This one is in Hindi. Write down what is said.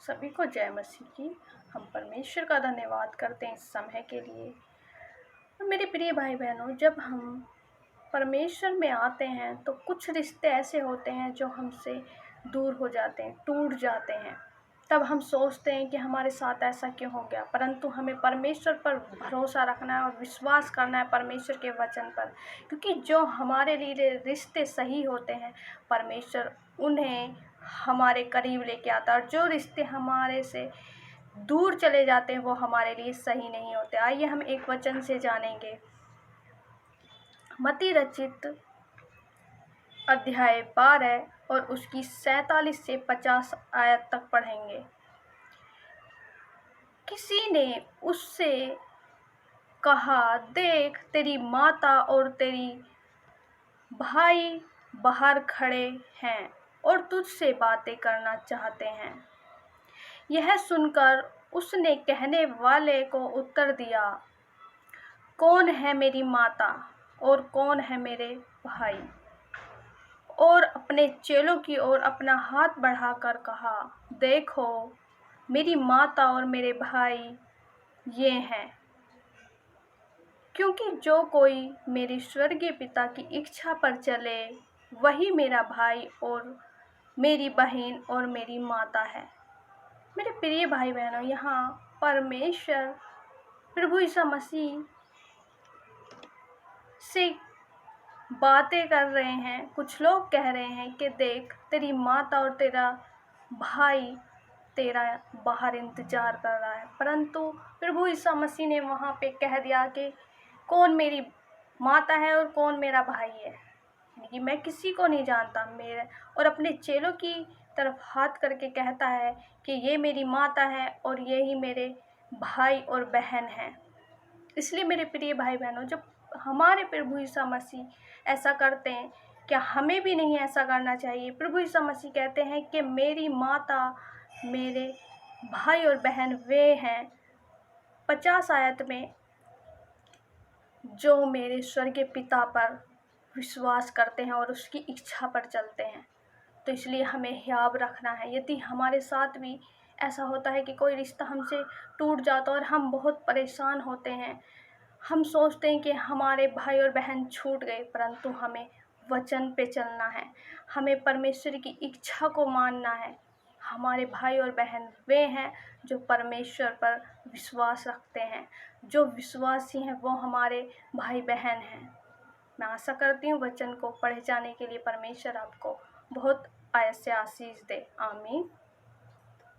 सभी को जय मसीह की। हम परमेश्वर का धन्यवाद करते हैं इस समय के लिए। और मेरे प्रिय भाई बहनों, जब हम परमेश्वर में आते हैं तो कुछ रिश्ते ऐसे होते हैं जो हमसे दूर हो जाते हैं, टूट जाते हैं। तब हम सोचते हैं कि हमारे साथ ऐसा क्यों हो गया, परंतु हमें परमेश्वर पर भरोसा रखना है और विश्वास करना है परमेश्वर के वचन पर, क्योंकि जो हमारे लिए रिश्ते सही होते हैं परमेश्वर उन्हें हमारे करीब लेके आता है, और जो रिश्ते हमारे से दूर चले जाते हैं वो हमारे लिए सही नहीं होते। आइए हम एक वचन से जानेंगे। मत्ती रचित अध्याय 12 और उसकी 47 से 50 आयत तक पढ़ेंगे। किसी ने उससे कहा, देख तेरी माता और तेरी भाई बाहर खड़े हैं और तुझसे बातें करना चाहते हैं। यह सुनकर उसने कहने वाले को उत्तर दिया, कौन है मेरी माता और कौन है मेरे भाई? और अपने चेलों की ओर अपना हाथ बढ़ाकर कहा, देखो मेरी माता और मेरे भाई ये हैं। क्योंकि जो कोई मेरे स्वर्गीय पिता की इच्छा पर चले वही मेरा भाई और मेरी बहन और मेरी माता है। मेरे प्रिय भाई बहनों, यहाँ परमेश्वर प्रभु यीशु मसीह से बातें कर रहे हैं। कुछ लोग कह रहे हैं कि देख तेरी माता और तेरा भाई तेरा बाहर इंतजार कर रहा है, परंतु प्रभु यीशु मसीह ने वहाँ पे कह दिया कि कौन मेरी माता है और कौन मेरा भाई है, यानी कि मैं किसी को नहीं जानता। मेरे और अपने चेलों की तरफ हाथ करके कहता है कि ये मेरी माता है और ये ही मेरे भाई और बहन हैं। इसलिए मेरे प्रिय भाई बहनों, जब हमारे प्रभु यीशु मसीह ऐसा करते हैं, क्या हमें भी नहीं ऐसा करना चाहिए? प्रभु यीशु मसीह कहते हैं कि मेरी माता मेरे भाई और बहन वे हैं 50 आयत में जो मेरे स्वर्गीय पिता पर विश्वास करते हैं और उसकी इच्छा पर चलते हैं। तो इसलिए हमें याद रखना है, यदि हमारे साथ भी ऐसा होता है कि कोई रिश्ता हमसे टूट जाता है और हम बहुत परेशान होते हैं, हम सोचते हैं कि हमारे भाई और बहन छूट गए, परंतु हमें वचन पे चलना है, हमें परमेश्वर की इच्छा को मानना है। हमारे भाई और बहन वे हैं जो परमेश्वर पर विश्वास रखते हैं, जो विश्वासी हैं वो हमारे भाई बहन हैं। मैं आशा करती हूँ वचन को पढ़े जाने के लिए परमेश्वर आपको बहुत आयत से आशीष दे। आमीन।